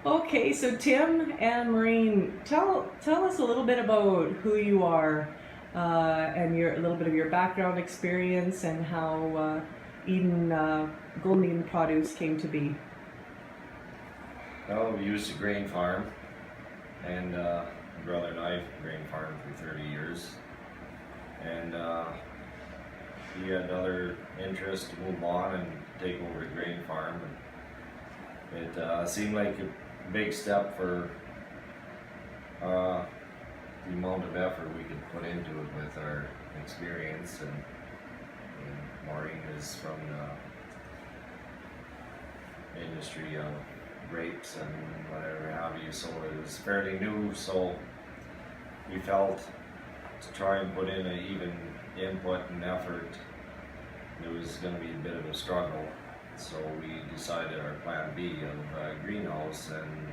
Okay, so Tim and Maureen, tell us a little bit about who you are, and a little bit of your background experience and how Eden Golden Eden Produce came to be. Well, we used a grain farm, and my brother and I grain farmed for 30 years, and he had other interests to move on and take over the grain farm. And it seemed like a big step for the amount of effort we could put into it with our experience. And Maureen is from the industry of grapes and whatever have you, so it was fairly new, so we felt to try and put in an even input and effort, it was going to be a bit of a struggle. So we decided our plan B of a greenhouse, and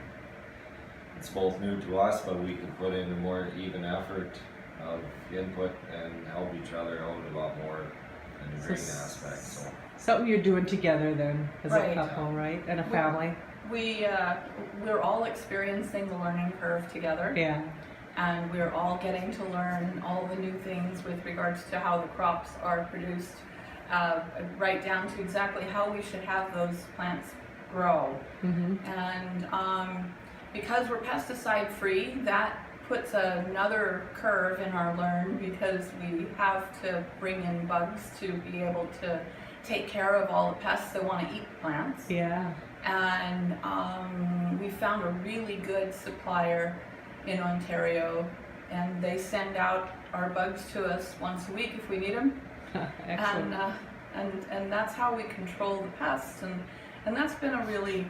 it's both new to us, but we can put in a more even effort of input and help each other out a lot more in the So green aspect. So something you're doing together then, as a Right. couple, right? And a family. We're all experiencing the learning curve together, Yeah. and we're all getting to learn all the new things with regards to how the crops are produced, right down to exactly how we should have those plants grow. Mm-hmm. And because we're pesticide free, that puts another curve in our learn, because we have to bring in bugs to be able to take care of all the pests that want to eat plants. Yeah. And we found a really good supplier in Ontario, and they send out our bugs to us once a week if we need them. Excellent. And that's how we control the pests, and that's been a really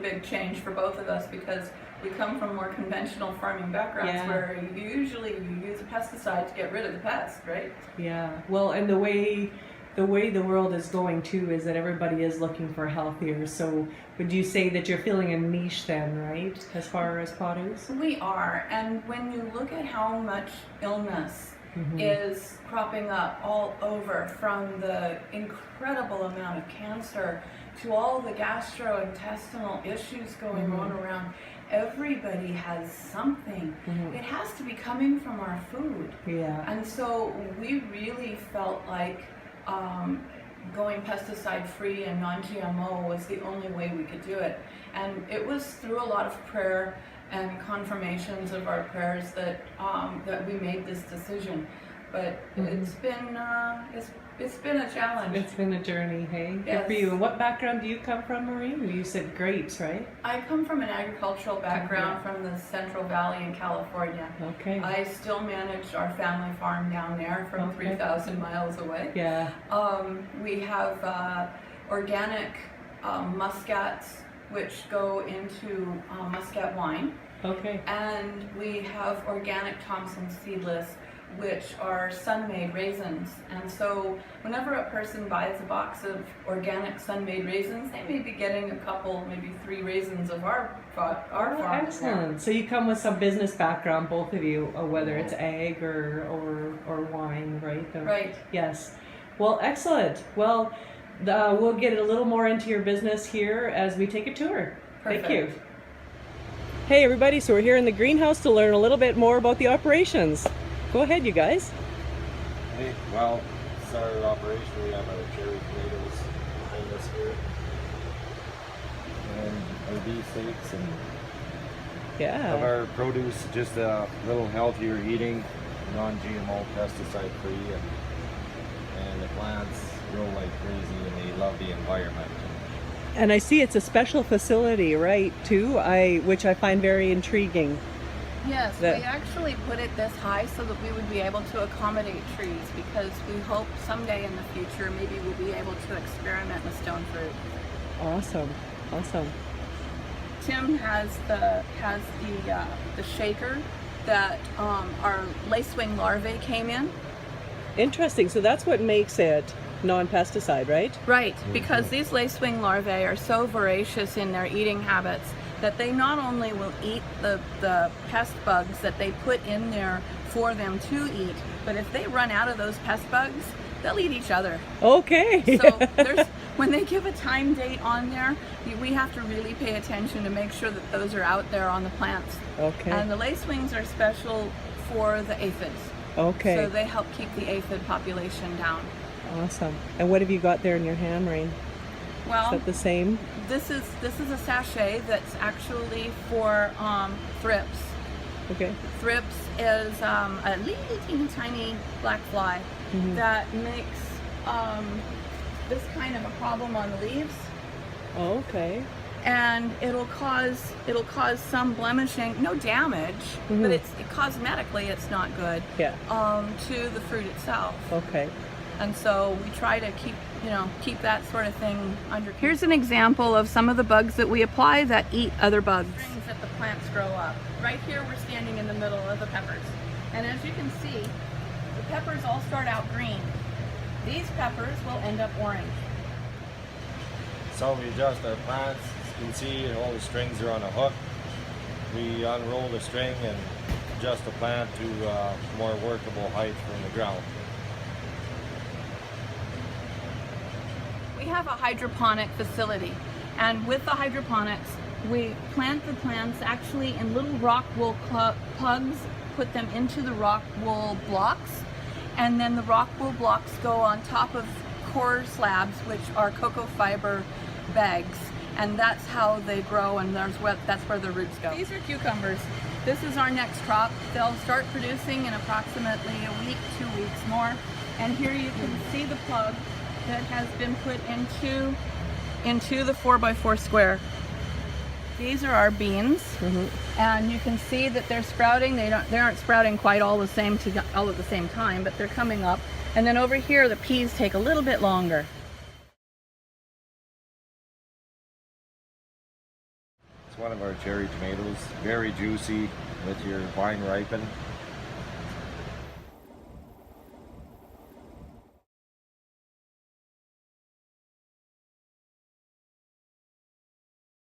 big change for both of us, because we come from more conventional farming backgrounds, Yeah. where usually you use a pesticide to get rid of the pest, right? Yeah. Well, and the way the world is going too is that everybody is looking for healthier. So would you say that you're feeling a niche then, right, as far as produce? We are, and when you look at how much illness Mm-hmm. is cropping up all over, from the incredible amount of cancer to all the gastrointestinal issues going on around, everybody has something. Mhm. It has to be coming from our food. Yeah. And so we really felt like going pesticide free and non-GMO was the only way we could do it. And it was through a lot of prayer and confirmations of our prayers that that we made this decision. But it's been a challenge. It's been a journey, hey? Good Yes. for you. And what background do you come from, Maureen? You said grapes, right? I come from an agricultural background from the Central Valley in California. Okay. I still manage our family farm down there from Okay. 3,000 miles away. Yeah. We have organic muscats, which go into muscat wine, Okay. and we have organic Thompson seedless, which are sun-made raisins. And so whenever a person buys a box of organic sun-made raisins, they may be getting a couple, maybe 3 raisins of our Oh, farm. excellent. So you come with some business background, both of you, whether it's ag or wine, right? Right. Yes. Well, excellent. Well, we'll get a little more into your business here as we take a tour. Thank Perfect. you. Hey everybody, so we're here in the greenhouse to learn a little bit more about the operations. Go ahead, you guys. hey, well, started operation. We have our cherry tomatoes behind us here, and our beef steaks, and of Yeah. our produce, just a little healthier eating, non-GMO, pesticide free, and the plants grow like crazy, and they love the environment. And I see it's a special facility, right, too, which I find very intriguing. Yes, That- we actually put it this high so that we would be able to accommodate trees, because we hope someday in the future maybe we'll be able to experiment with stone fruit. Awesome. Awesome. Tim has the shaker that our lacewing larvae came in. Interesting. So that's what makes it non-pesticide, right? Right, because these lacewing larvae are so voracious in their eating habits that they not only will eat the pest bugs that they put in there for them to eat, but if they run out of those pest bugs, they'll eat each other. Okay. So when they give a time date on there, we have to really pay attention to make sure that those are out there on the plants. Okay. And the lacewings are special for the aphids. Okay. So they help keep the aphid population down. Awesome. And what have you got there in your hand, Maureen? Is Well, that the same? this is a sachet that's actually for thrips. Okay. Thrips is a little teeny tiny black fly that makes this kind of a problem on the leaves, Oh, okay. and it'll cause some blemishing, no damage, but it's cosmetically it's not good Yeah. to the fruit itself. Okay. And so we try to keep that sort of thing under. Here's an example of some of the bugs that we apply that eat other bugs. Strings that the plants grow up. Right here we're standing in the middle of the peppers. And as you can see, the peppers all start out green. These peppers will end up orange. So we adjust our plants. As you can see, all the strings are on a hook. We unroll the string and adjust the plant to more workable height from the ground. We have a hydroponic facility, and with the hydroponics, we plant the plants actually in little rock wool plugs, put them into the rock wool blocks, and then the rock wool blocks go on top of core slabs, which are cocoa fiber bags, and that's how they grow, and that's where the roots go. These are cucumbers. This is our next crop. They'll start producing in approximately a week, 2 weeks more, and here you can see the plug that has been put into the 4x4 square. These are our beans, and you can see that they're sprouting. They aren't sprouting quite all at the same time, but they're coming up. And then over here, the peas take a little bit longer. It's one of our cherry tomatoes, very juicy with your vine ripen.